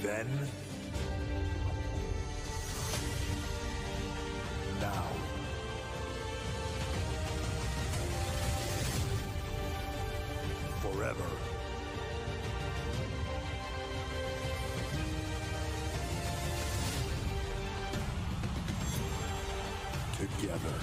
Then, now, forever. Together.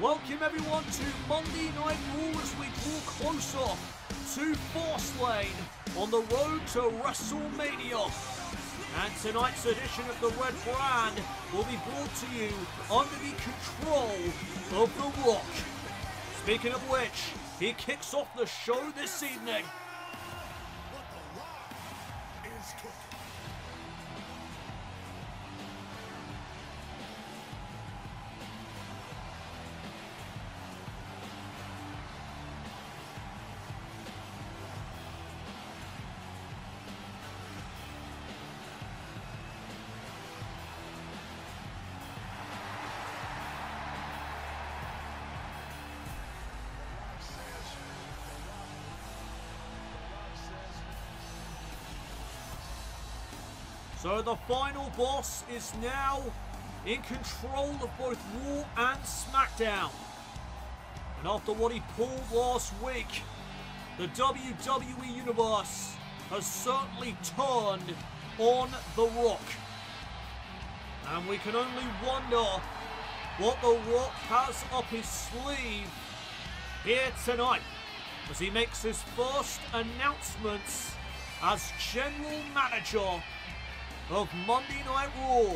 Welcome everyone to Monday Night Raw as we draw closer to Fastlane on the road to WrestleMania. And tonight's edition of the Red Brand will be brought to you under the control of The Rock. Speaking of which, he kicks off the show this evening. So the final boss is now in control of both Raw and SmackDown. And after what he pulled last week, the WWE Universe has certainly turned on The Rock. And we can only wonder what The Rock has up his sleeve here tonight as he makes his first announcements as General Manager of Monday Night Raw.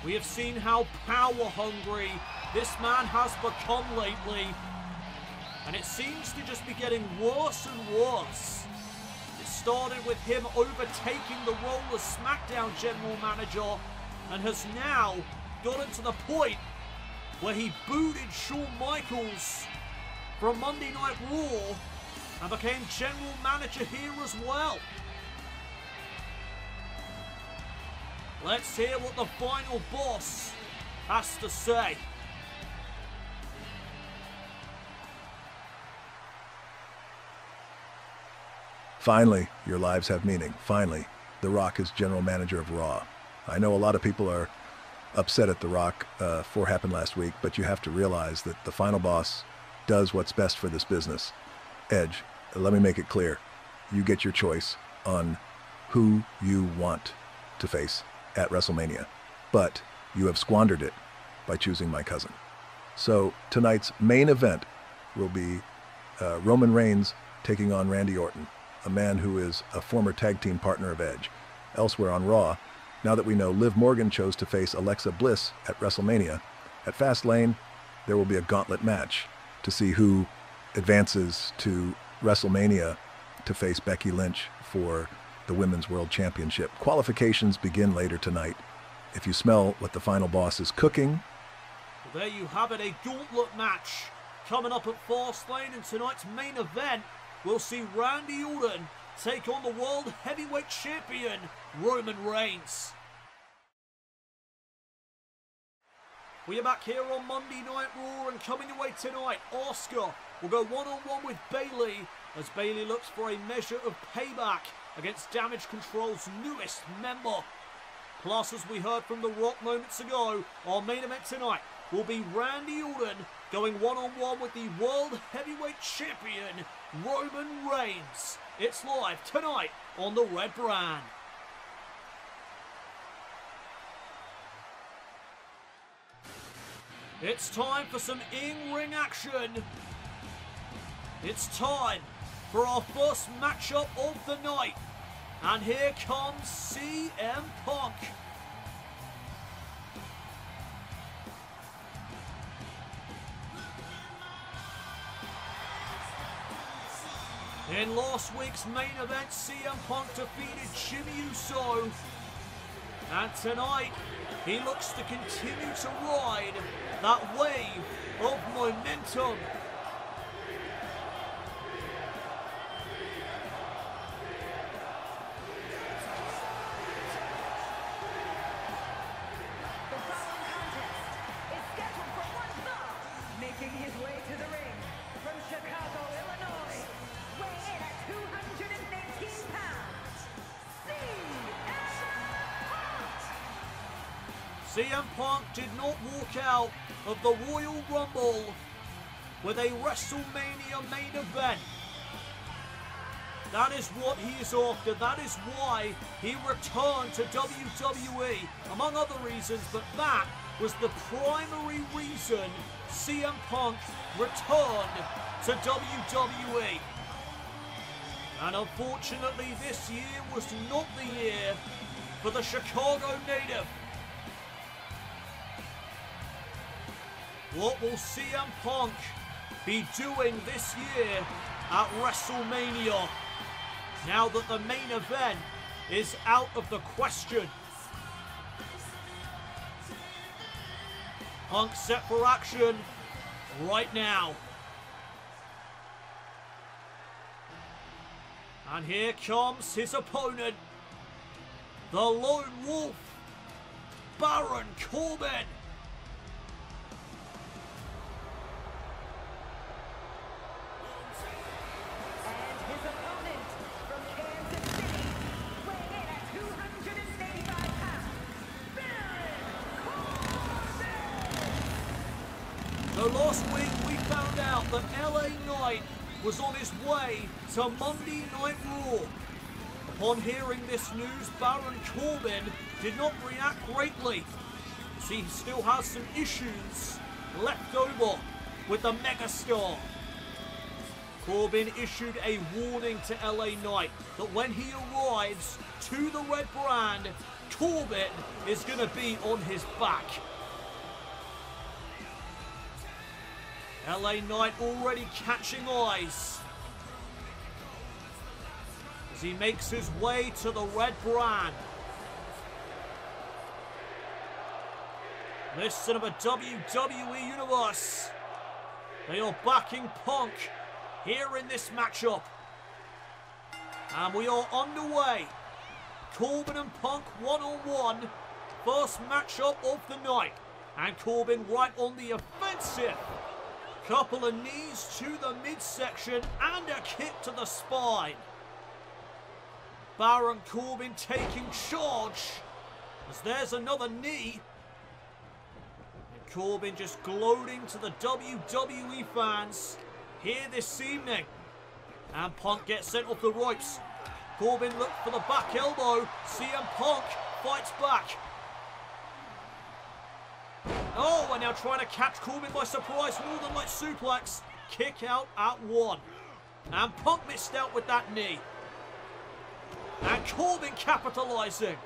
We have seen how power hungry this man has become lately, and it seems to just be getting worse and worse. It started with him overtaking the role as SmackDown General Manager and has now gotten to the point where he booted Shawn Michaels from Monday Night Raw and became General Manager here as well. Let's hear what the final boss has to say. Finally, your lives have meaning. Finally, The Rock is general manager of Raw. I know a lot of people are upset at The Rock for what happened last week, but you have to realize that the final boss does what's best for this business. Edge, let me make it clear. You get your choice on who you want to face at WrestleMania, but you have squandered it by choosing my cousin. So tonight's main event will be Roman Reigns taking on Randy Orton, a man who is a former tag team partner of Edge. Elsewhere on Raw, now that we know Liv Morgan chose to face Alexa Bliss at WrestleMania, at Fastlane there will be a gauntlet match to see who advances to WrestleMania to face Becky Lynch for the Women's World Championship. Qualifications begin later tonight. If you smell what the final boss is cooking. Well, there you have it, a gauntlet match coming up at Fastlane, and tonight's main event we'll see Randy Orton take on the World Heavyweight Champion Roman Reigns. We are back here on Monday Night Raw, and coming your way tonight, Asuka will go one-on-one with Bayley as Bayley looks for a measure of payback against Damage Control's newest member. Plus, as we heard from The Rock moments ago, our main event tonight will be Randy Orton going one-on-one with the World Heavyweight Champion Roman Reigns. It's live tonight on the Red Brand. It's time for some in-ring action. It's time for our first matchup of the night. And here comes CM Punk. In last week's main event, CM Punk defeated Jimmy Uso. And tonight, he looks to continue to ride that wave of momentum. Making his way to the ring from Chicago, Illinois, weighing in at 218 pounds, CM Punk did not walk out of the Royal Rumble with a WrestleMania main event. That is what he is after. That is why he returned to WWE, among other reasons, but that was the primary reason CM Punk returned to WWE. And unfortunately, this year was not the year for the Chicago native. What will CM Punk be doing this year at WrestleMania, now that the main event is out of the question? Punk set for action right now. And here comes his opponent, the Lone Wolf, Baron Corbin. and his opponent from Kansas City, weighing in at 285 pounds, Baron Corbin! So last week we found out that LA Knight was on his way to Monday Night Raw. Upon hearing this news, Baron Corbin did not react greatly, as he still has some issues left over with the megastar. Corbin issued a warning to LA Knight that when he arrives to the Red Brand, Corbin is going to be on his back. LA Knight already catching eyes as he makes his way to the Red Brand. Listen of a WWE Universe. They are backing Punk here in this matchup. And we are underway. Corbin and Punk one-on-one. First matchup of the night. And Corbin right on the offensive. Couple of knees to the midsection and a kick to the spine. Baron Corbin taking charge as there's another knee. And Corbin just gloating to the WWE fans here this evening. And Punk gets sent off the ropes. Corbin looked for the back elbow. CM Punk fights back. Oh, and now trying to catch Corbin by surprise. Northern Light suplex. Kick out at one. And Punk missed out with that knee. And Corbin capitalizing.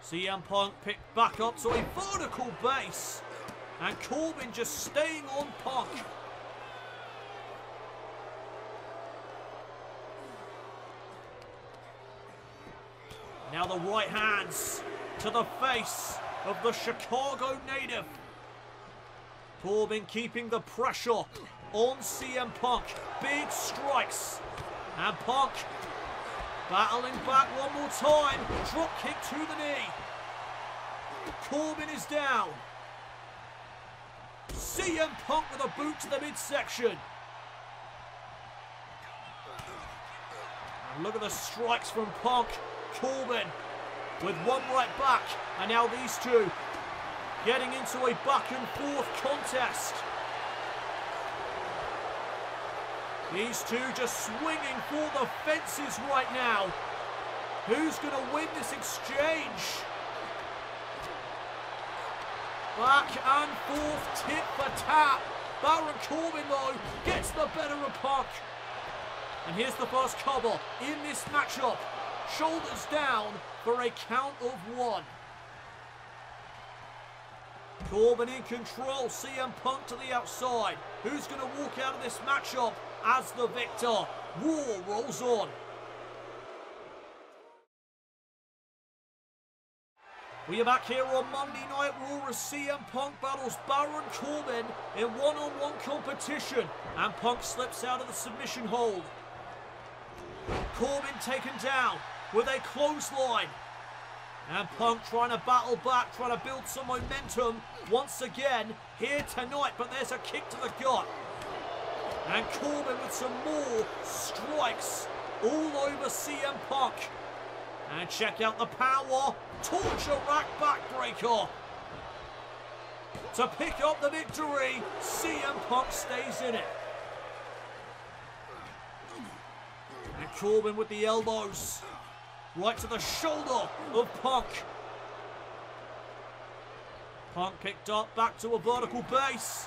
CM Punk picked back up to a vertical base. And Corbin just staying on Punk. Now the right hands to the face of the Chicago native. Corbin keeping the pressure on CM Punk. Big strikes. And Punk battling back one more time. Drop kick to the knee. Corbin is down. CM Punk with a boot to the midsection. And look at the strikes from Punk. Corbin with one right back, and now these two getting into a back and forth contest. These two just swinging for the fences right now. Who's going to win this exchange? Back and forth, tit for tat. Baron Corbin though gets the better of Punk. And here's the first cover in this matchup. Shoulders down for a count of one. Corbin in control. CM Punk to the outside. Who's going to walk out of this matchup as the victor. War rolls on. We are back here on Monday Night Raw as CM Punk battles Baron Corbin in one-on-one competition, and Punk slips out of the submission hold. Corbin taken down with a clothesline, and Punk trying to battle back, trying to build some momentum once again here tonight, but there's a kick to the gut. And Corbin with some more strikes all over CM Punk. And check out the power, torture rack backbreaker. To pick up the victory, CM Punk stays in it. And Corbin with the elbows, right to the shoulder of Punk. Punk picked up back to a vertical base.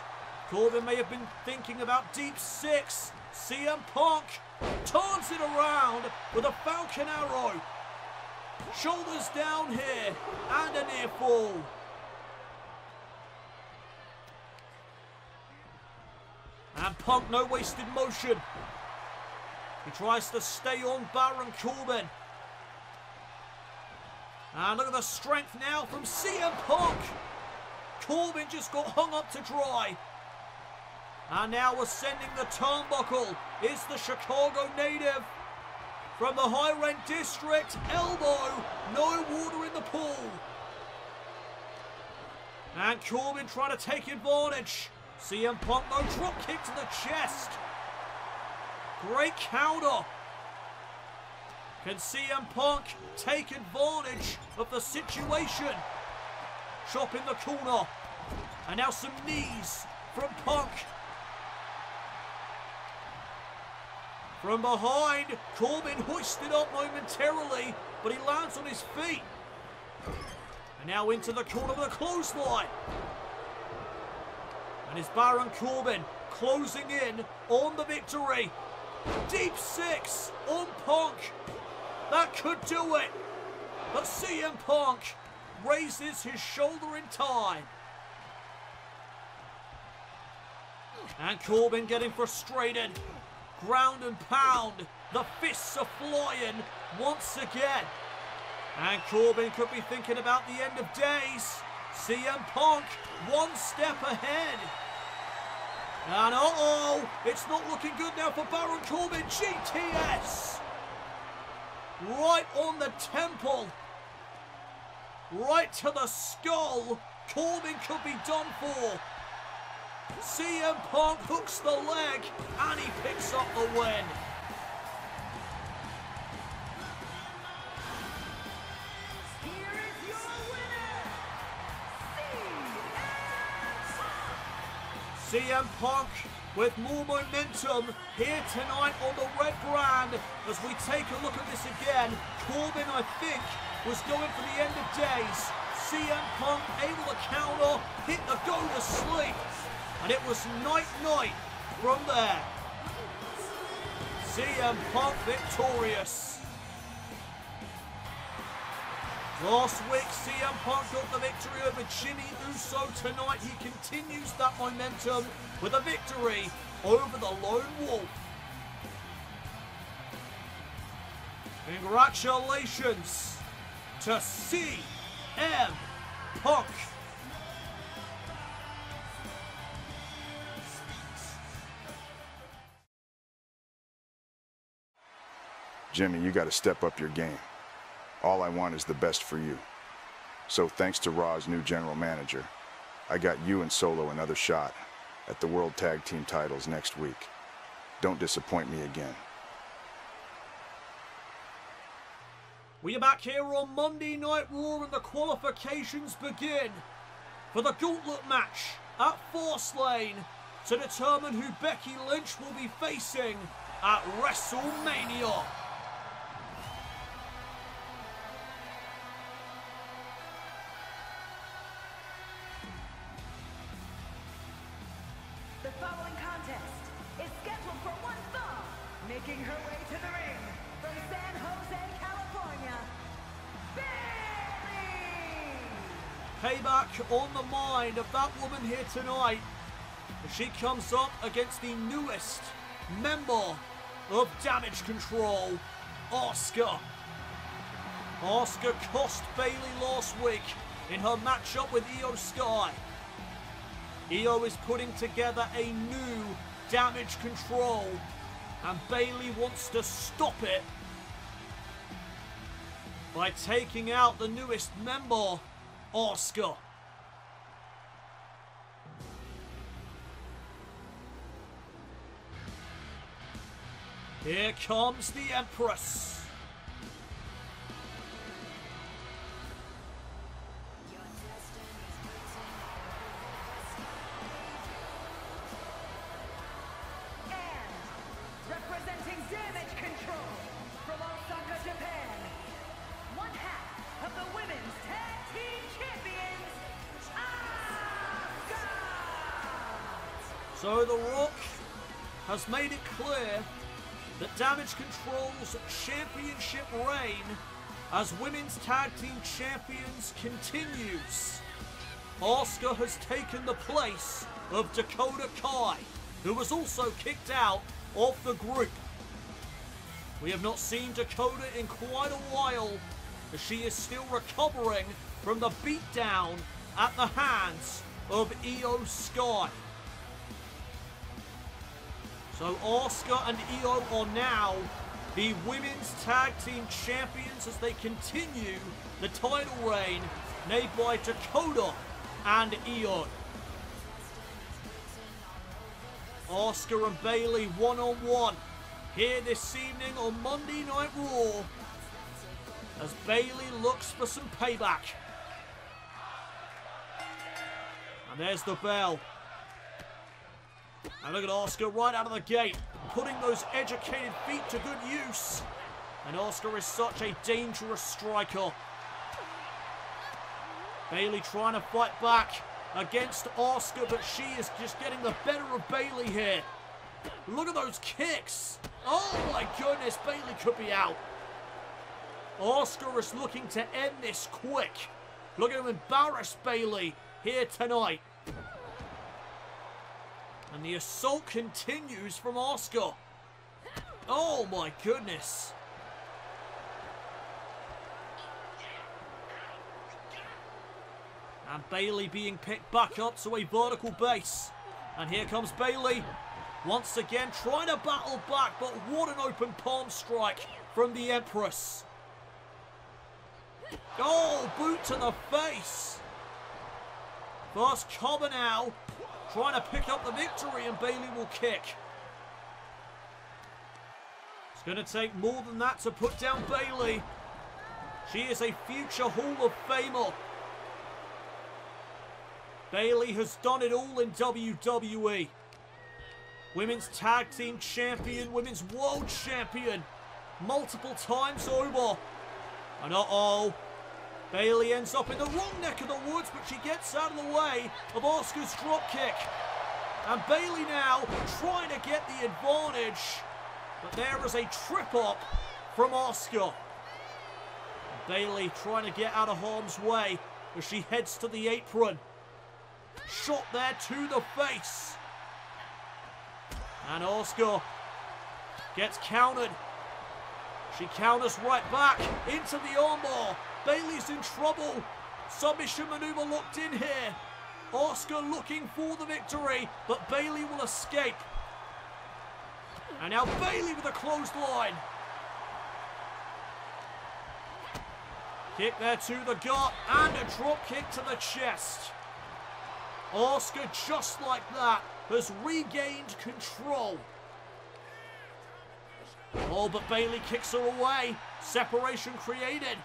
Corbin may have been thinking about deep six. CM Punk turns it around with a Falcon Arrow. Shoulders down here, and a near fall. And Punk, no wasted motion. He tries to stay on Baron Corbin. And look at the strength now from CM Punk. Corbin just got hung up to dry. And now ascending the turnbuckle is the Chicago native. From the high-rent district, elbow, no water in the pool. And Corbin trying to take advantage. CM Punk, no drop kick to the chest. Great counter. Can CM Punk take advantage of the situation? Chop in the corner. And now some knees from Punk. From behind, Corbin hoisted up momentarily, but he lands on his feet. And now into the corner with a clothesline. And it's Baron Corbin closing in on the victory. Deep six on Punk. That could do it. But CM Punk raises his shoulder in time. And Corbin getting frustrated. Ground and pound. The fists are flying once again. And Corbin could be thinking about the end of days. CM Punk one step ahead. And uh-oh, it's not looking good now for Baron Corbin. GTS. Right on the temple. Right to the skull. Corbin could be done for. CM Punk hooks the leg and he picks up the win. Here is your winner, CM Punk with more momentum here tonight on the red brand. As we take a look at this again, Corbin, I think, was going for the end of days. CM Punk able to counter, hit the go to sleep. And it was night-night from there. CM Punk victorious. Last week, CM Punk got the victory over Jimmy Uso. Tonight, he continues that momentum with a victory over the Lone Wolf. Congratulations to CM Punk. Jimmy, you got to step up your game. All I want is the best for you. So thanks to Raw's new general manager, I got you and Solo another shot at the World Tag Team titles next week. Don't disappoint me again. We are back here on Monday Night Raw and the qualifications begin for the gauntlet match at Fastlane to determine who Becky Lynch will be facing at WrestleMania. The following contest is scheduled for one fall, making her way to the ring from San Jose, California, Bayley! Payback on the mind of that woman here tonight as she comes up against the newest member of Damage Control, Asuka. Asuka cost Bayley last week in her matchup with Io Sky. Io is putting together a new Damage Control, and Bayley wants to stop it by taking out the newest member, Asuka. Here comes the Empress. Representing Damage Control from Osaka, Japan, one half of the Women's Tag Team Champions, Asuka! So The Rock has made it clear that Damage Control's championship reign as Women's Tag Team Champions continues. Asuka has taken the place of Dakota Kai, who was also kicked out of the group. We have not seen Dakota in quite a while, as she is still recovering from the beatdown at the hands of Io Sky. So Asuka and Io are now the Women's Tag Team Champions as they continue the title reign made by Dakota and Io. Asuka and Bayley one-on-one here this evening on Monday Night Raw as Bayley looks for some payback. And there's the bell. And look at Asuka right out of the gate, putting those educated feet to good use. And Asuka is such a dangerous striker. Bayley trying to fight back against Asuka, but she is just getting the better of Bayley here. Look at those kicks. Oh my goodness, Bayley could be out. Asuka is looking to end this quick. Look at him embarrass Bayley here tonight. And the assault continues from Asuka. Oh my goodness. And Bayley being picked back up to a vertical base. And here comes Bayley. Once again trying to battle back, but what an open palm strike from the Empress. Oh, boot to the face. First cover now. Trying to pick up the victory, and Bayley will kick. It's going to take more than that to put down Bayley. She is a future Hall of Famer. Bayley has done it all in WWE. Women's Tag Team Champion, Women's World Champion, multiple times over. And uh-oh, Bayley ends up in the wrong neck of the woods, but she gets out of the way of Asuka's dropkick. And Bayley now trying to get the advantage, but there is a trip up from Asuka. Bayley trying to get out of harm's way as she heads to the apron. Shot there to the face. And Asuka gets countered. She counters right back into the armbar. Bayley's in trouble. Submission maneuver locked in here. Asuka looking for the victory, but Bayley will escape. And now Bayley with a clothesline. Kick there to the gut and a drop kick to the chest. Asuka, just like that, has regained control. Oh, but Bayley kicks her away. Separation created.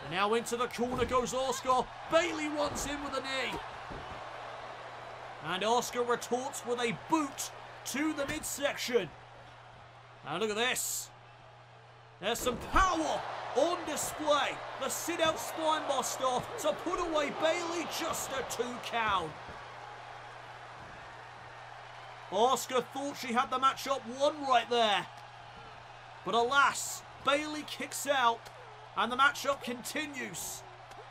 And now into the corner goes Asuka. Bayley runs in with a knee. And Asuka retorts with a boot to the midsection. And look at this. There's some power on display. The sit-out spinebuster to put away Bayley, just a 2 count. Asuka thought she had the matchup won right there. But alas, Bayley kicks out and the matchup continues.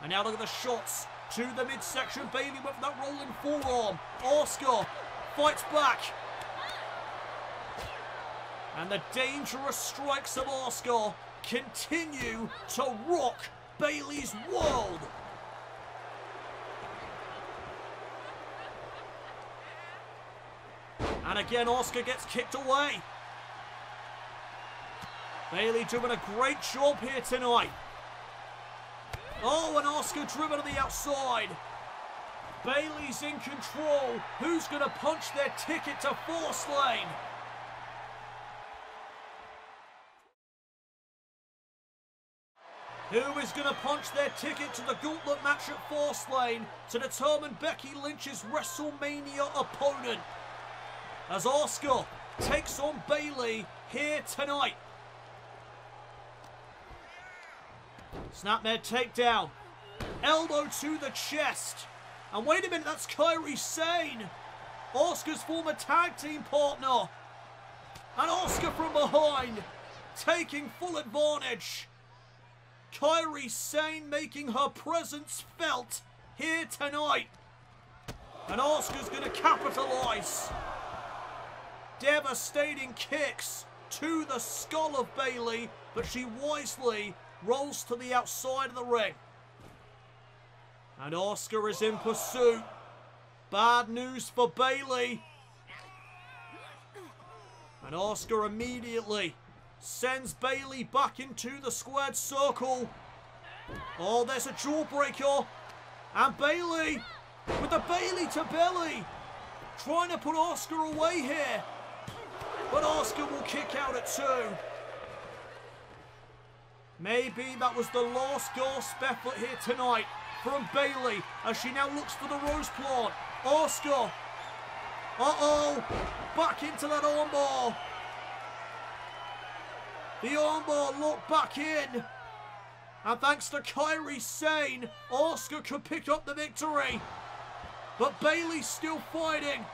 And now look at the shots to the midsection. Bayley with that rolling forearm. Asuka fights back. And the dangerous strikes of Asuka continue to rock Bayley's world. And again, Asuka gets kicked away. Bayley doing a great job here tonight. Oh, and Asuka driven to the outside. Bayley's in control. Who's going to punch their ticket to Fastlane? Who is going to punch their ticket to the gauntlet match at Fastlane to determine Becky Lynch's WrestleMania opponent? As Asuka takes on Bayley here tonight. Snapmare takedown. Elbow to the chest. And wait a minute, that's Kairi Sane. Asuka's former tag team partner. And Asuka from behind, taking full advantage. Kairi Sane making her presence felt here tonight. And Asuka's going to capitalise. Devastating kicks to the skull of Bayley, but she wisely rolls to the outside of the ring. And Asuka is in pursuit. Bad news for Bayley. And Asuka immediately sends Bayley back into the squared circle. Oh, there's a jawbreaker. And Bayley with the Bayley to belly. Trying to put Asuka away here. But Asuka will kick out at 2. Maybe that was the last gasp effort here tonight from Bayley as she now looks for the rose plant. Asuka. Uh-oh. Back into that armbar. The armbar locked back in. And thanks to Kairi Sane, Asuka could pick up the victory. But Bayley's still fighting.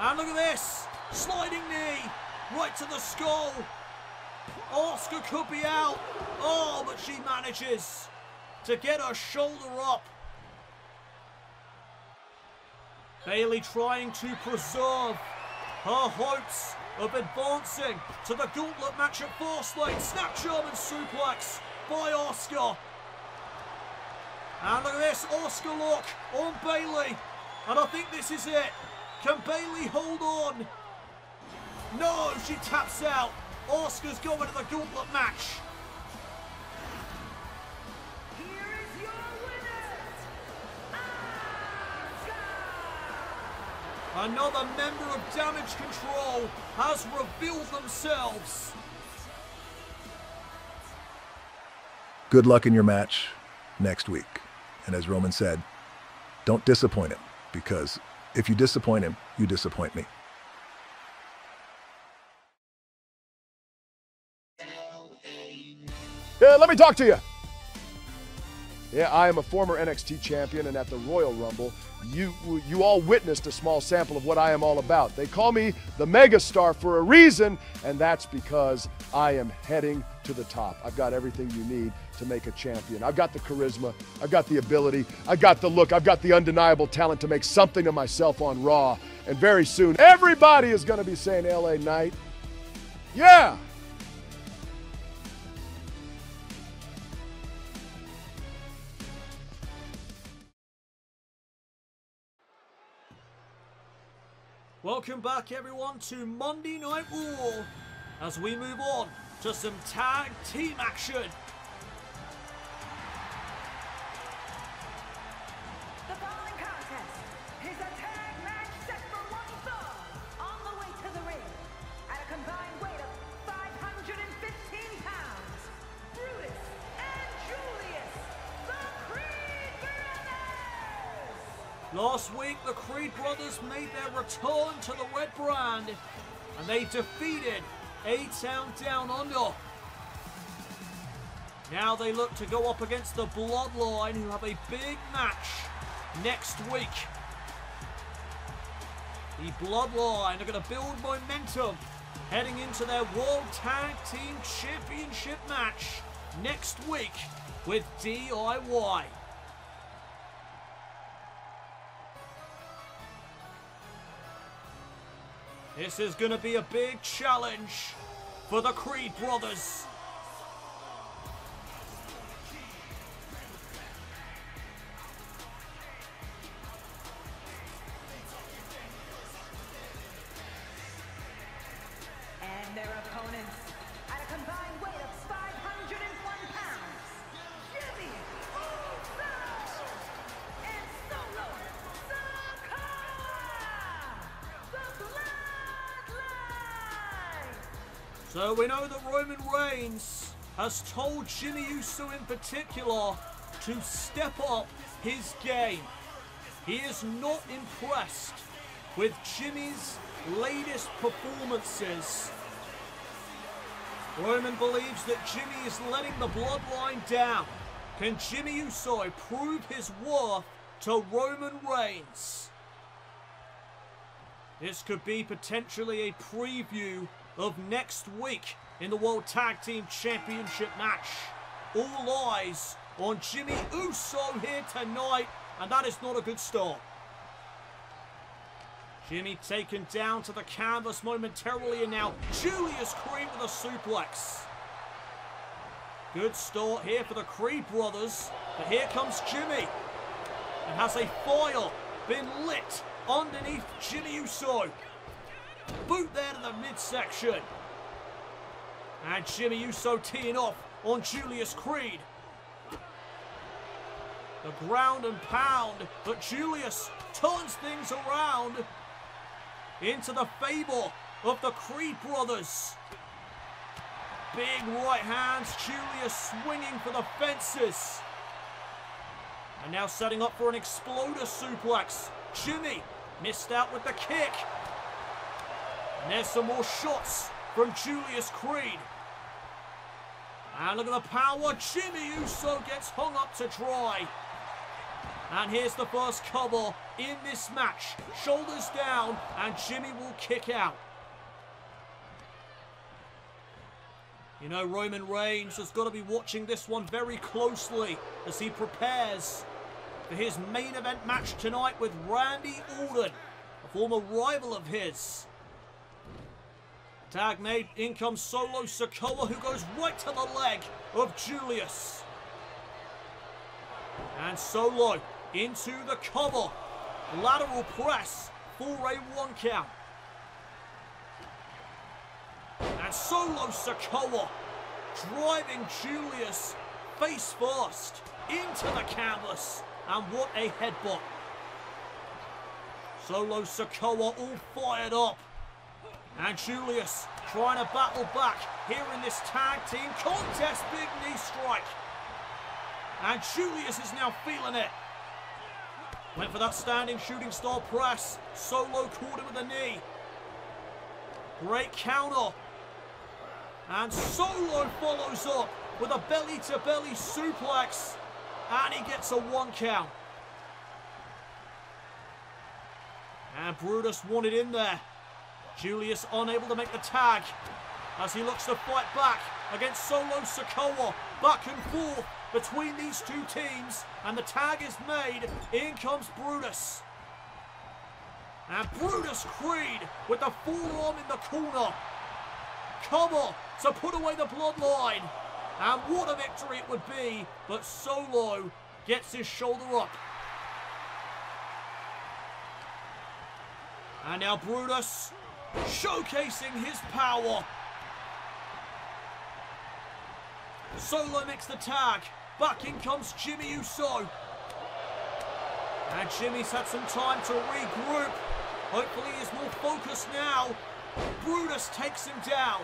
And look at this. Sliding knee. Right to the skull. Asuka could be out. Oh, but she manages to get her shoulder up. Bayley trying to preserve her hopes of advancing to the gauntlet match at Fastlane. Snap German suplex by Asuka. And look at this. Asuka lock on Bayley. And I think this is it. Can Bayley hold on? No, she taps out. Asuka's going to the gauntlet match. Here is your winner, Asuka! Another member of Damage Control has revealed themselves. Good luck in your match next week. And as Roman said, don't disappoint him, because if you disappoint him, you disappoint me. Yeah, let me talk to you. Yeah, I am a former NXT champion, and at the Royal Rumble, you all witnessed a small sample of what I am all about. They call me the megastar for a reason, and that's because I am heading to the top. I've got everything you need to make a champion. I've got the charisma, I've got the ability, I've got the look, I've got the undeniable talent to make something of myself on Raw. And very soon, everybody is going to be saying LA Knight. Yeah! Welcome back, everyone, to Monday Night Raw as we move on to some tag team action. The following contest is a tag match set for one fall on the way to the ring. At a combined weight of 515 pounds, Brutus and Julius, the Creed Brothers! Last week, the Creed brothers made their return to the Red Brand, and they defeated A-Town Down Under. Now they look to go up against the Bloodline, who have a big match next week. The Bloodline are going to build momentum heading into their World Tag Team Championship match next week with DIY. This is going to be a big challenge for the Creed brothers. And their opponents, at a combined weight of 501 pounds, Jimmy Uso and Solo Sikoa, the Bloodline. So we know that Roman Reigns has told Jimmy Uso in particular to step up his game. He is not impressed with Jimmy's latest performances. Roman believes that Jimmy is letting the Bloodline down. Can Jimmy Uso prove his worth to Roman Reigns? This could be potentially a preview of next week in the World Tag Team Championship match. All eyes on Jimmy Uso here tonight, and that is not a good start. Jimmy taken down to the canvas momentarily, and now Julius Creed with a suplex. Good start here for the Creed brothers, but here comes Jimmy. And has a fire been lit underneath Jimmy Uso? Boot there to the midsection. And Jimmy Uso teeing off on Julius Creed. The ground and pound, but Julius turns things around into the favor of the Creed brothers. Big right hands, Julius swinging for the fences. And now setting up for an exploder suplex. Jimmy missed out with the kick. And there's some more shots from Julius Creed. And look at the power. Jimmy Uso gets hung up to dry. And here's the first cover in this match. Shoulders down, and Jimmy will kick out. You know, Roman Reigns has got to be watching this one very closely as he prepares for his main event match tonight with Randy Orton, a former rival of his. Tag made, in comes Solo Sikoa, who goes right to the leg of Julius. And Solo into the cover. Lateral press for a 1 count. And Solo Sikoa driving Julius face first into the canvas. And what a headbutt. Solo Sikoa all fired up. And Julius trying to battle back here in this tag team contest. Big knee strike. And Julius is now feeling it. Went for that standing shooting star press. Solo caught him with a knee. Great counter. And Solo follows up with a belly-to-belly suplex. And he gets a 1 count. And Brutus wanted in there. Julius unable to make the tag as he looks to fight back against Solo Sikoa. Back and forth between these two teams, and the tag is made. In comes Brutus. And Brutus Creed with the forearm in the corner. Cover to put away the Bloodline. And what a victory it would be, but Solo gets his shoulder up. And now Brutus showcasing his power. Solo makes the tag. Back in comes Jimmy Uso. And Jimmy's had some time to regroup. Hopefully he's more focused now. Brutus takes him down.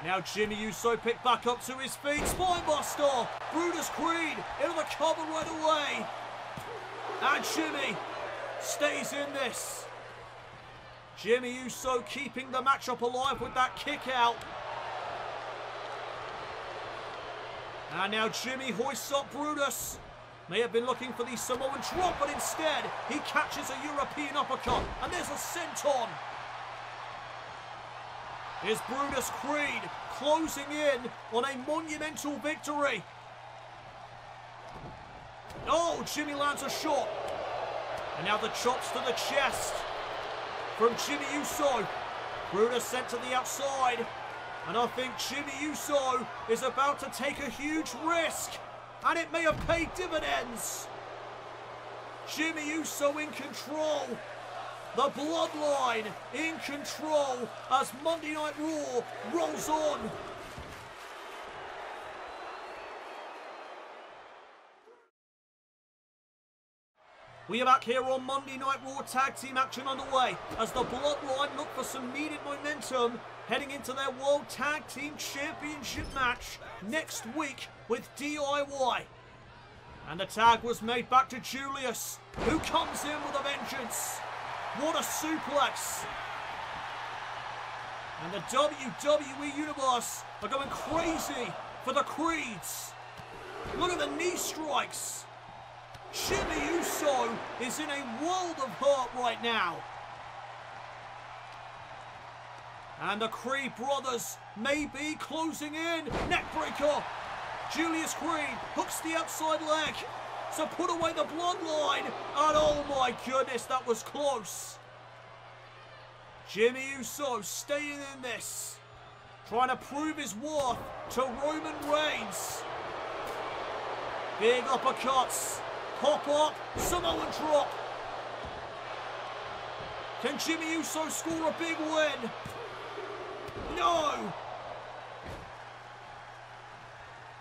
Now Jimmy Uso picked back up to his feet. Spinebuster. Brutus Creed into the cover right away. And Jimmy stays in this. Jimmy Uso keeping the matchup alive with that kick out. And now Jimmy hoists up Brutus. May have been looking for the Samoan drop, but instead he catches a European uppercut. And there's a senton. Here's Brutus Creed closing in on a monumental victory. Oh, Jimmy lands a shot. And now the chops to the chest from Jimmy Uso. Brutus sent to the outside. And I think Jimmy Uso is about to take a huge risk. And it may have paid dividends. Jimmy Uso in control. The Bloodline in control as Monday Night Raw rolls on. We are back here on Monday Night Raw Tag Team action underway as the Bloodline look for some needed momentum heading into their World Tag Team Championship match next week with DIY. And the tag was made back to Julius, who comes in with a vengeance. What a suplex. And the WWE Universe are going crazy for the Creeds. Look at the knee strikes. Jimmy Uso is in a world of hurt right now. And the Creed brothers may be closing in. Neckbreaker. Julius Creed hooks the outside leg to put away the Bloodline. And oh my goodness, that was close. Jimmy Uso staying in this. Trying to prove his worth to Roman Reigns. Big uppercuts. Pop up, Samoan drop. Can Jimmy Uso score a big win? No!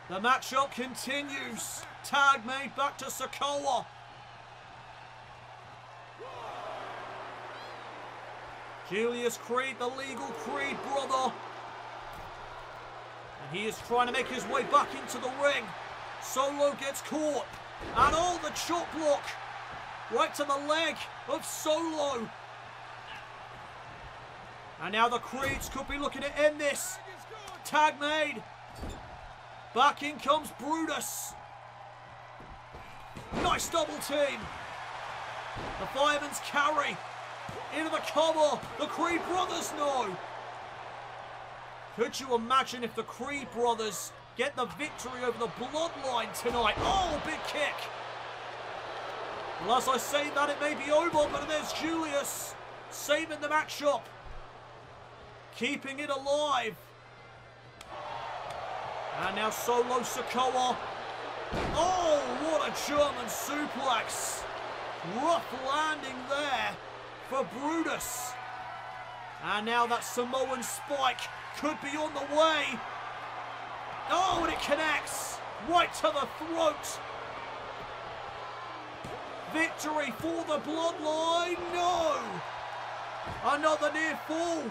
The matchup continues. Tag made back to Sikoa. Julius Creed, the legal Creed brother. And he is trying to make his way back into the ring. Solo gets caught. And oh, the chop block. Right to the leg of Solo. And now the Creeds could be looking to end this. Tag made. Back in comes Brutus. Nice double team. The Fireman's carry. Into the cover. The Creed brothers know. Could you imagine if the Creed brothers get the victory over the Bloodline tonight? Oh, big kick. Well, as I say that, it may be over, but there's Julius saving the matchup. Keeping it alive. And now Solo Sikoa. Oh, what a German suplex. Rough landing there for Brutus. And now that Samoan spike could be on the way. Oh, and it connects right to the throat. Victory for the Bloodline. No. Another near fall.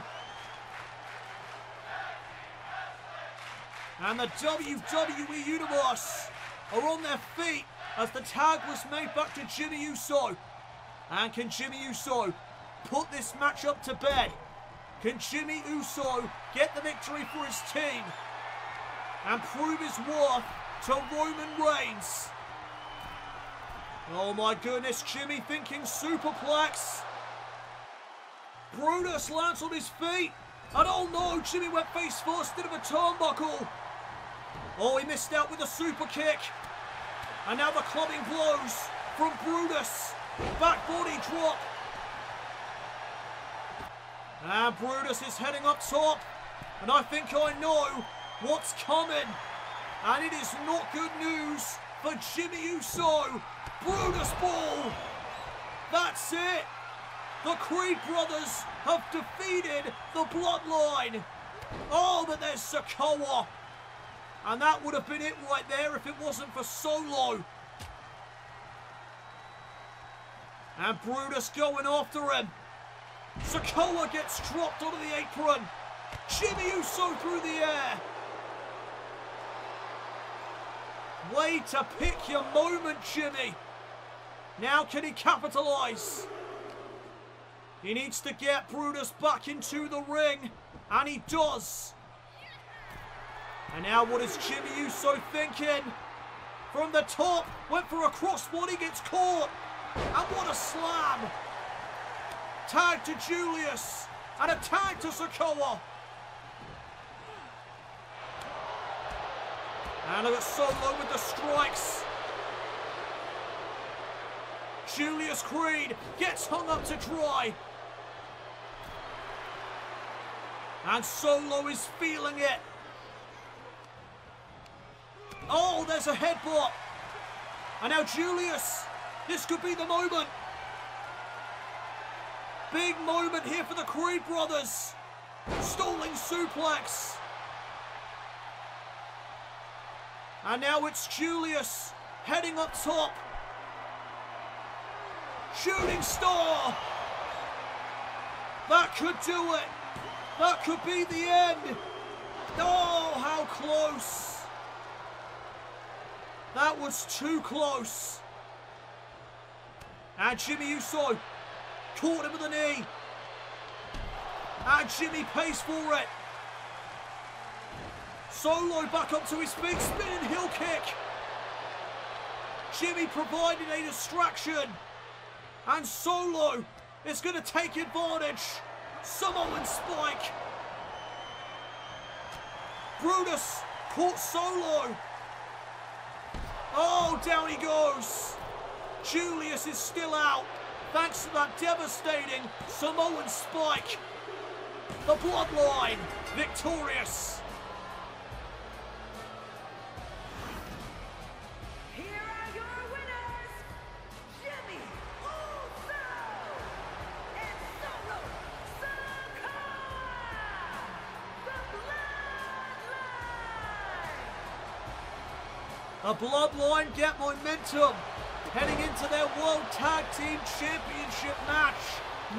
And the WWE Universe are on their feet as the tag was made back to Jimmy Uso. And can Jimmy Uso put this match up to bed? Can Jimmy Uso get the victory for his team and prove his worth to Roman Reigns? Oh my goodness, Jimmy thinking superplex. Brutus lands on his feet. And oh no, Jimmy went face first into a turnbuckle. Oh, he missed out with a super kick. And now the clubbing blows from Brutus. Back body drop. And Brutus is heading up top. And I think I know what's coming. And it is not good news for Jimmy Uso. Brutus ball. That's it. The Creed brothers have defeated the Bloodline. Oh, but there's Sikoa. And that would have been it right there if it wasn't for Solo. And Brutus going after him. Sikoa gets dropped onto the apron. Jimmy Uso through the air. Way to pick your moment, Jimmy. Now can he capitalise? He needs to get Brutus back into the ring. And he does. And now what is Jimmy Uso thinking? From the top, went for a crossbody, gets caught. And what a slam. Tag to Julius. And a tag to Sikoa. And look at Solo with the strikes. Julius Creed gets hung up to dry. And Solo is feeling it. Oh, there's a headbutt. And now Julius. This could be the moment. Big moment here for the Creed brothers. Stalling suplex. And now it's Julius heading up top. Shooting star. That could do it. That could be the end. Oh, how close. That was too close. And Jimmy Uso caught him with a knee. And Jimmy pays for it. Solo back up to his feet, spinning heel kick. Jimmy provided a distraction. And Solo is going to take advantage. Samoan spike. Brutus caught Solo. Oh, down he goes. Julius is still out, thanks to that devastating Samoan spike. The Bloodline victorious. Here are your winners, Jimmy Uso and Solo Sikoa, the Bloodline. The Bloodline get momentum heading into their World Tag Team Championship match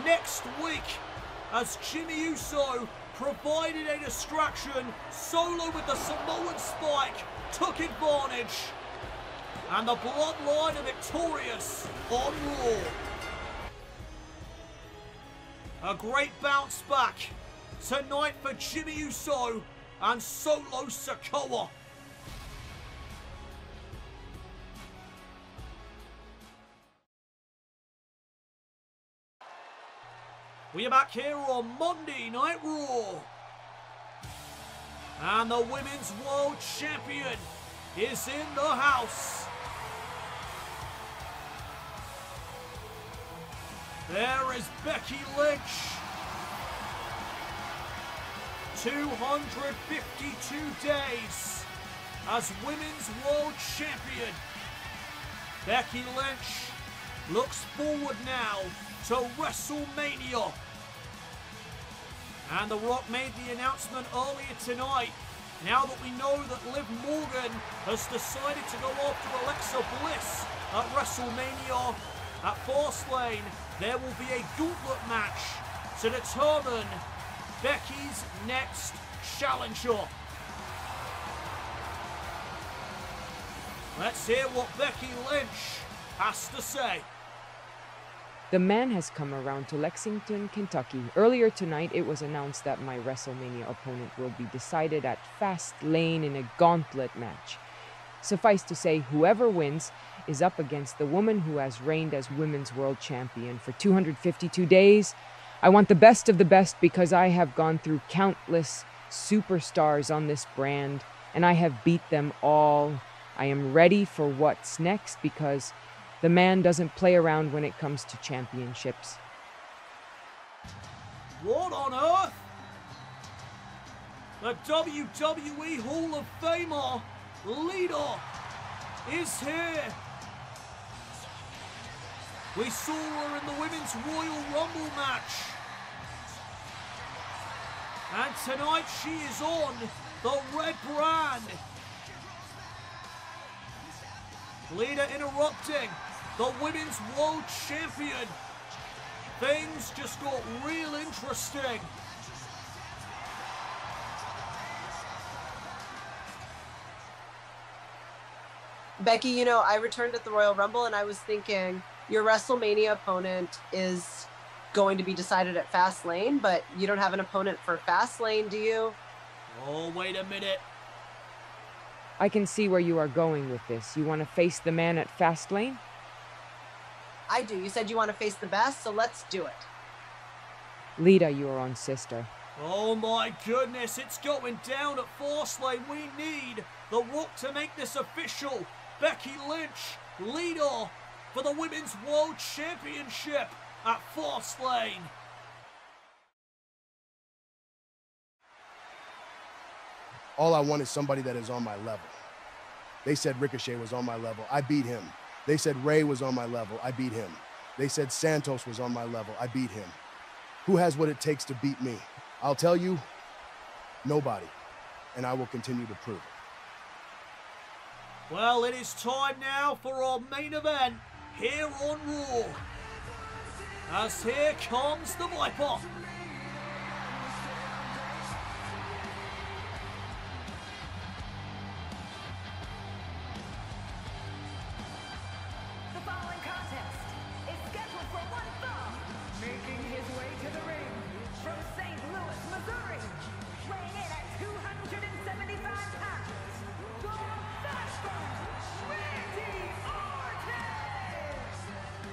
next week as Jimmy Uso provided a distraction. Solo with the Samoan spike took advantage. And the Bloodline are victorious on Raw. A great bounce back tonight for Jimmy Uso and Solo Sikoa. We are back here on Monday Night Raw. And the Women's World Champion is in the house. There is Becky Lynch. 252 days as Women's World Champion. Becky Lynch looks forward now to WrestleMania. And The Rock made the announcement earlier tonight. Now that we know that Liv Morgan has decided to go after Alexa Bliss at WrestleMania, at Fastlane, there will be a gauntlet match to determine Becky's next challenger. Let's hear what Becky Lynch has to say. The man has come around to Lexington, Kentucky. Earlier tonight, it was announced that my WrestleMania opponent will be decided at Fastlane in a gauntlet match. Suffice to say, whoever wins is up against the woman who has reigned as Women's World Champion for 252 days. I want the best of the best because I have gone through countless superstars on this brand, and I have beat them all. I am ready for what's next because the man doesn't play around when it comes to championships. What on earth? The WWE Hall of Famer Lita is here. We saw her in the Women's Royal Rumble match. And tonight she is on the red brand. Lita interrupting the Women's World Champion. Things just got real interesting. Becky, you know, I returned at the Royal Rumble and I was thinking your WrestleMania opponent is going to be decided at Fastlane, but you don't have an opponent for Fastlane, do you? Oh, wait a minute. I can see where you are going with this. You want to face the man at Fastlane? I do. You said you want to face the best, so let's do it. Lita, your own sister. Oh my goodness, it's going down at Fastlane. We need The Rock to make this official. Becky Lynch, Lita, for the Women's World Championship at Fastlane. All I want is somebody that is on my level. They said Ricochet was on my level. I beat him. They said Ray was on my level. I beat him. They said Santos was on my level. I beat him. Who has what it takes to beat me? I'll tell you, nobody. And I will continue to prove it. Well, it is time now for our main event here on Raw. As here comes the Viper. The following contest is scheduled for one fall, making his way to the ring from St. Louis, Missouri, weighing in at 275 pounds, the Viper, Randy Orton!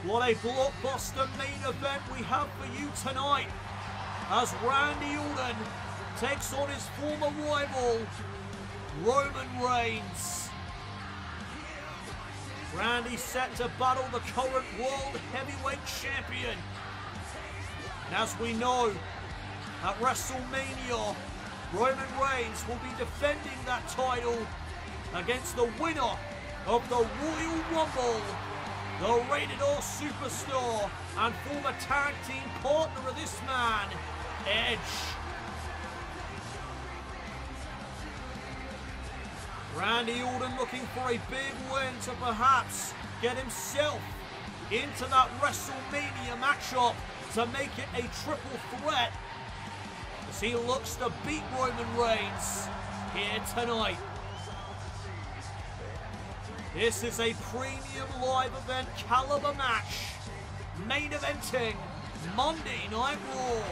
What a blockbuster main event we have for you tonight, as Randy Orton takes on his former rival, Roman Reigns. Randy set to battle the current World Heavyweight Champion. And as we know, at WrestleMania, Roman Reigns will be defending that title against the winner of the Royal Rumble, the Rated R Superstar and former tag team partner of this man, Edge. Randy Orton looking for a big win to perhaps get himself into that WrestleMania matchup to make it a triple threat as he looks to beat Roman Reigns here tonight. This is a premium live event caliber match, main eventing Monday Night Raw.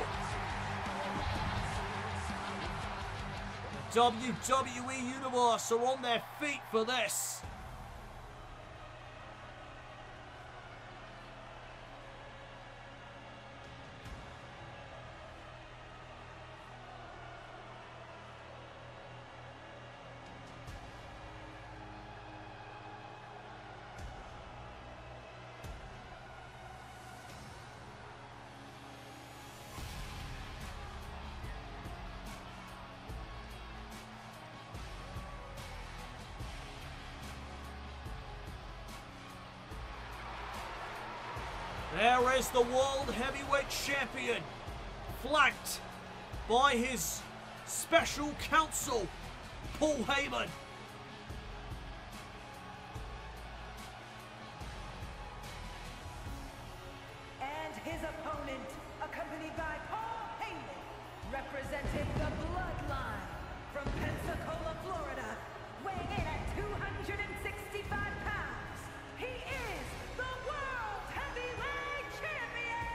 WWE Universe are on their feet for this. There is the World Heavyweight Champion, flanked by his special counsel, Paul Heyman. And his opponent, accompanied by Paul Heyman, representing the Bloodline from Pensacola, Florida, weighing in at 265 pounds. He is the World Heavyweight Champion,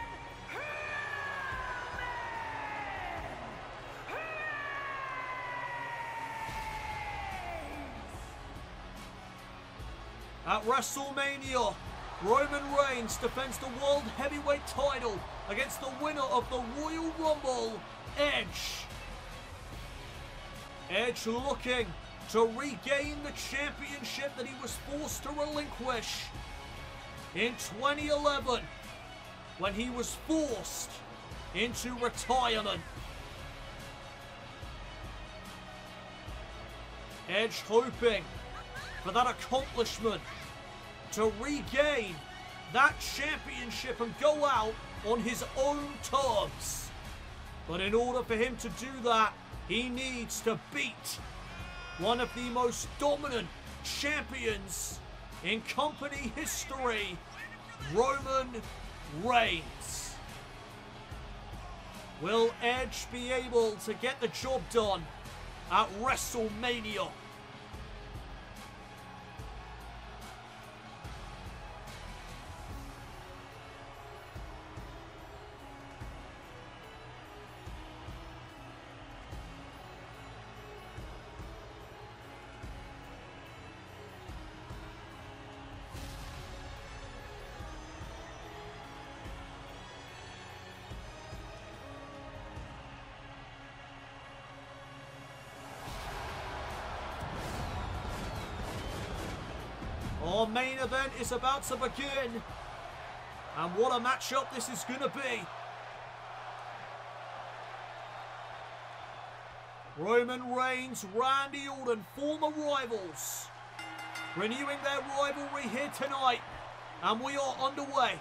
Roman Reigns! At WrestleMania, Roman Reigns defends the World Heavyweight title against the winner of the Royal Rumble, Edge. Edge looking to regain the championship that he was forced to relinquish in 2011 when he was forced into retirement. Edge hoping for that accomplishment, to regain that championship and go out on his own terms. But in order for him to do that, he needs to beat one of the most dominant champions in company history, Roman Reigns. Will Edge be able to get the job done at WrestleMania? Our main event is about to begin. And what a matchup this is going to be. Roman Reigns, Randy Orton, former rivals, renewing their rivalry here tonight. And we are underway.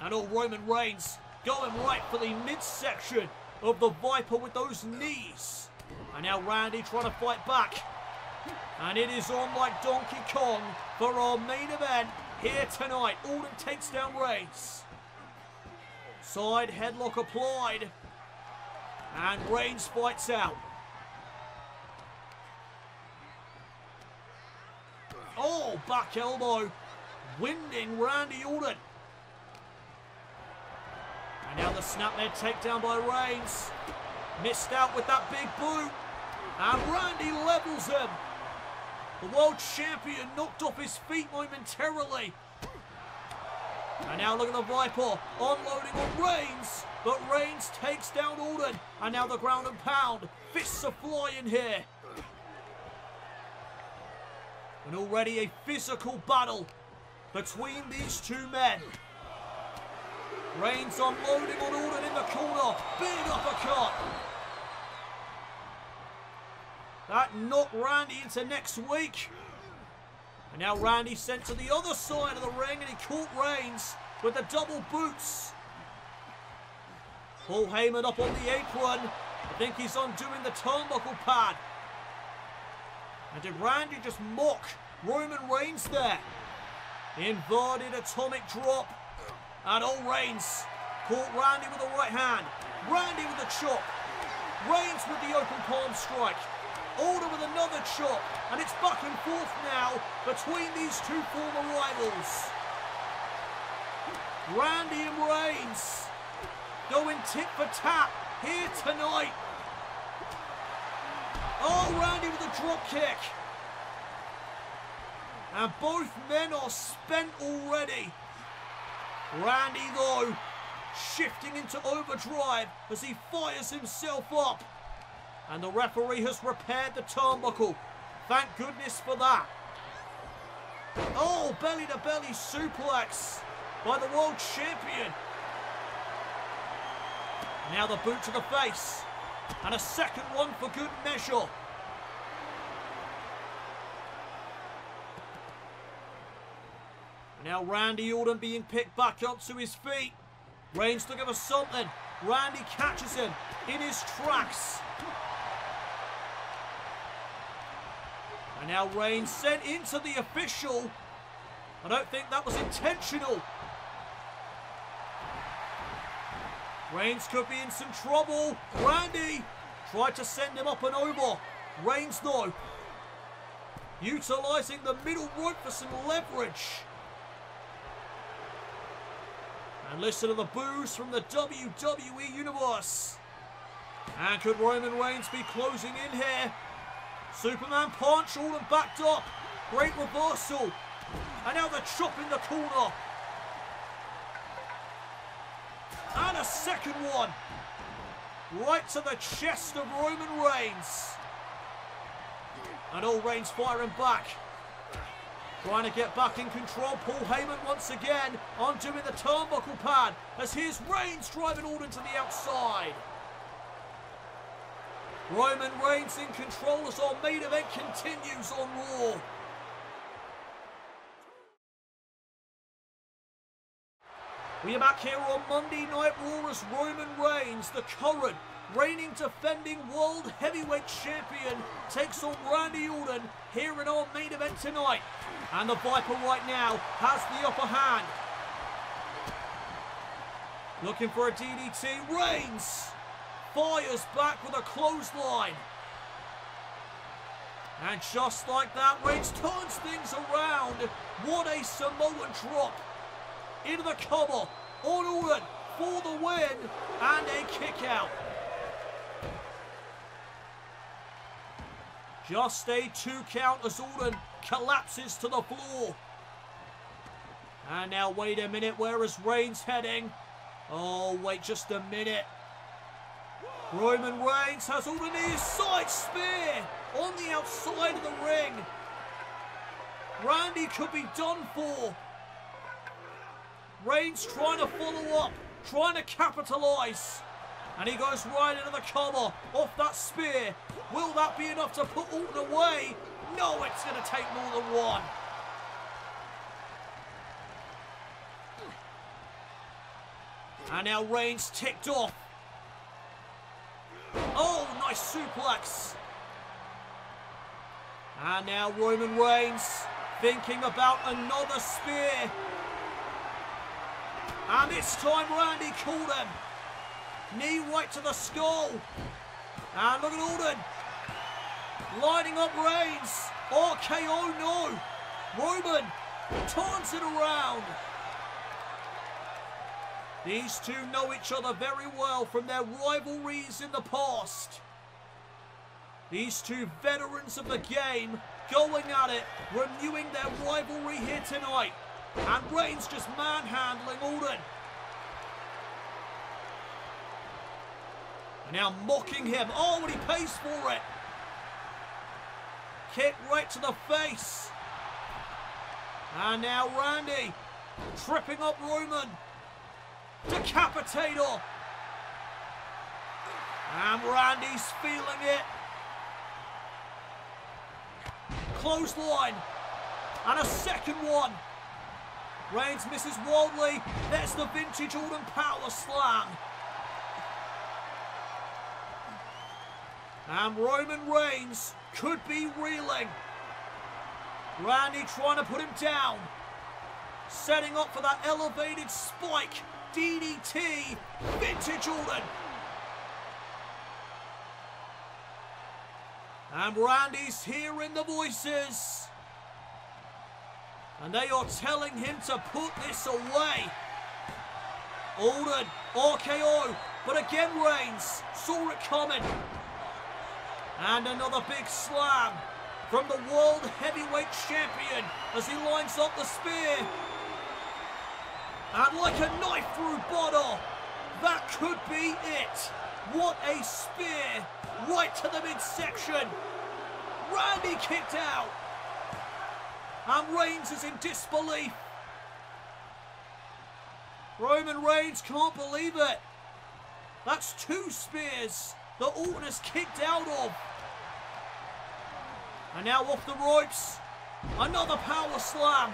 And Roman Reigns going right for the midsection of the Viper with those knees. And now Randy trying to fight back. And it is on like Donkey Kong for our main event here tonight. Orton takes down Reigns. Side headlock applied. And Reigns fights out. Oh, back elbow. Winding Randy Orton. And now the snapmare takedown by Reigns. Missed out with that big boot. And Randy levels him. The world champion knocked off his feet momentarily. And now look at the Viper unloading on Reigns. But Reigns takes down Orton. And now the ground and pound. Fists are flying here. And already a physical battle between these two men. Reigns unloading on Orton in the corner. Big uppercut. That knocked Randy into next week. And now Randy sent to the other side of the ring and he caught Reigns with the double boots. Paul Heyman up on the apron. I think he's undoing the turnbuckle pad. And did Randy just mock Roman Reigns there? Inverted atomic drop. And Reigns caught Randy with the right hand. Randy with the chop. Reigns with the open palm strike. Orton with another chop. And it's back and forth now between these two former rivals. Randy and Reigns going tit for tat here tonight. Oh, Randy with a drop kick. And both men are spent already. Randy, though, shifting into overdrive as he fires himself up. And the referee has repaired the turnbuckle. Thank goodness for that. Oh, belly-to-belly suplex by the world champion. Now the boot to the face. And a second one for good measure. Now Randy Orton being picked back up to his feet. Reigns looking for something. Randy catches him in his tracks. And now Reigns sent into the official. I don't think that was intentional. Reigns could be in some trouble. Randy tried to send him up and over. Reigns, though, utilising the middle rope for some leverage. And listen to the boos from the WWE Universe. And could Roman Reigns be closing in here? Superman punch, Orton backed up. Great reversal. And now the chop in the corner. And a second one. Right to the chest of Roman Reigns. And Reigns firing back. Trying to get back in control. Paul Heyman once again undoing the turnbuckle pad. As here's Reigns driving Orton to the outside. Roman Reigns in control as our main event continues on Raw. We are back here on Monday Night Raw as Roman Reigns, the current reigning defending World Heavyweight Champion, takes on Randy Orton here in our main event tonight. And the Viper right now has the upper hand. Looking for a DDT. Reigns fires back with a clothesline. And just like that, Reigns turns things around. What a Samoan drop. Into the cover on Orton for the win and a kick out. Just a 2 count as Orton collapses to the floor. And now wait a minute, where is Reigns heading? Oh, wait just a minute. Roman Reigns has Orton in his side spear on the outside of the ring. Randy could be done for. Reigns trying to follow up, trying to capitalise. And he goes right into the cover off that spear. Will that be enough to put Orton away? No, it's going to take more than one. And now Reigns ticked off. Oh, nice suplex. And now Roman Reigns thinking about another spear. And this time Randy caught him. Knee right to the skull. And look at Orton. Lining up Reigns. RKO, no. Roman turns it around. These two know each other very well from their rivalries in the past. These two veterans of the game going at it, renewing their rivalry here tonight. And Reigns just manhandling Orton. And now mocking him. Oh, and he pays for it. Kick right to the face. And now Randy tripping up Roman. Decapitator. And Randy's feeling it. Clothesline. And a second one. Reigns misses wildly. There's the vintage Orton power slam. And Roman Reigns could be reeling. Randy trying to put him down. Setting up for that elevated spike. DDT. Vintage Orton. And Randy's hearing the voices. And they are telling him to put this away. Orton, RKO, but again Reigns saw it coming. And another big slam from the World Heavyweight Champion as he lines up the spear. And like a knife through butter, that could be it. What a spear, right to the midsection. Randy kicked out. And Reigns is in disbelief. Roman Reigns can't believe it. That's two spears that Orton has kicked out of. And now off the ropes, another power slam.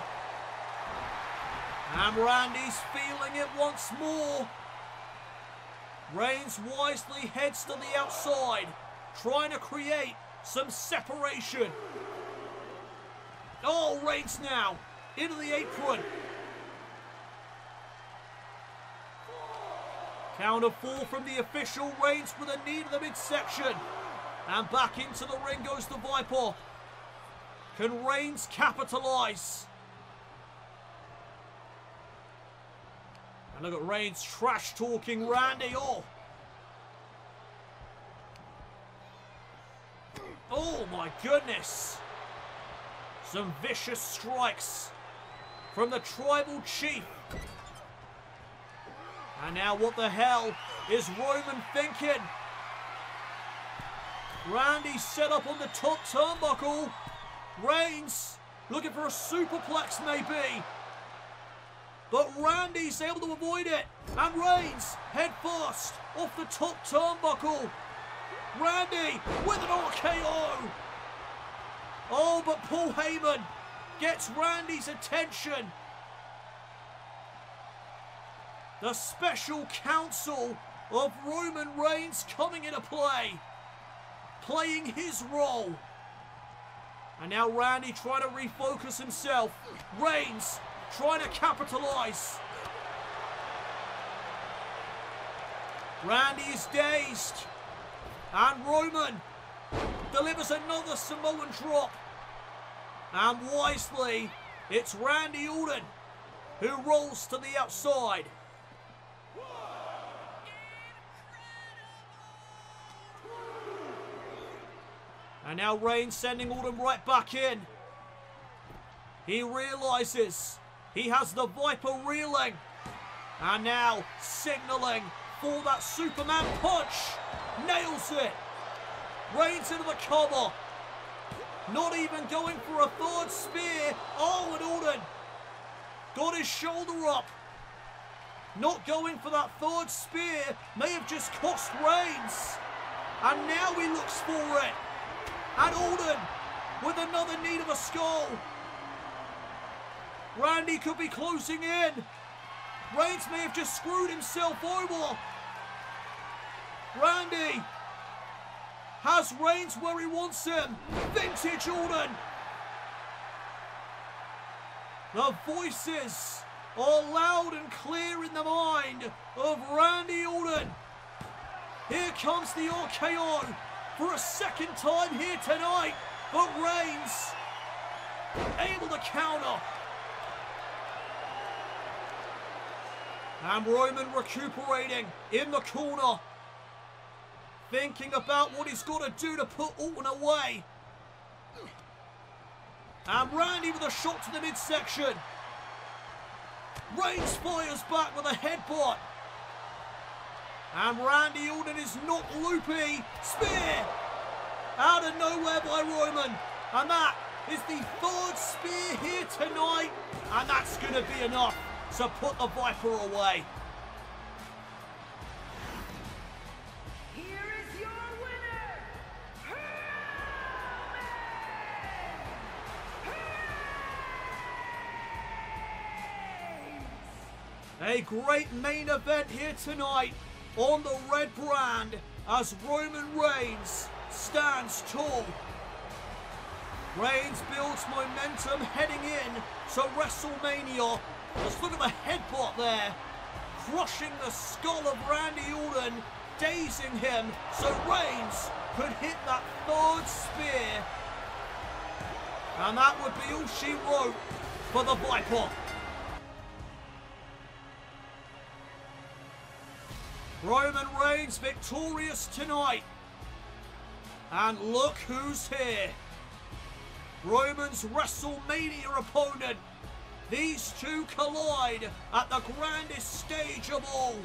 And Randy's feeling it once more. Reigns wisely heads to the outside, trying to create some separation. Oh, Reigns now into the apron. Count of 4 from the official. Reigns with a knee to the midsection. And back into the ring goes the Viper. Can Reigns capitalise? And look at Reigns trash talking Randy. Oh my goodness. Some vicious strikes from the Tribal Chief. And now what the hell is Roman thinking? Randy set up on the top turnbuckle. Reigns looking for a superplex maybe. But Randy's able to avoid it. And Reigns head first off the top turnbuckle. Randy with an RKO. Oh, but Paul Heyman gets Randy's attention. The special counsel of Roman Reigns coming into play. Playing his role. And now Randy trying to refocus himself. Reigns trying to capitalise. Randy is dazed. And Roman delivers another Samoan drop. And wisely, it's Randy Orton who rolls to the outside. And now Reigns sending Orton right back in. He realises he has the Viper reeling. And now signalling for that Superman punch. Nails it. Reigns into the cover. Not even going for a third spear. Oh, and Orton got his shoulder up. Not going for that third spear may have just cost Reigns. And now he looks for it. And Orton with another knee to the skull. Randy could be closing in. Reigns may have just screwed himself over. Randy has Reigns where he wants him. Vintage Orton. The voices are loud and clear in the mind of Randy Orton. Here comes the RKO for a second time here tonight. But Reigns able to counter. And Roman recuperating in the corner. Thinking about what he's got to do to put Orton away. And Randy with a shot to the midsection. Reigns fires back with a headbutt. And Randy Orton is knocked loopy. Spear out of nowhere by Roman. And that is the third spear here tonight. And that's going to be enough to put the Viper away. Here is your winner, A great main event here tonight on the red brand as Roman Reigns stands tall. Reigns builds momentum heading in to WrestleMania. Let's look at the headbutt there, crushing the skull of Randy Orton, dazing him so Reigns could hit that third spear. And that would be all she wrote for the Viper. Roman Reigns victorious tonight. And look who's here. Roman's WrestleMania opponent. These two collide at the grandest stage of all.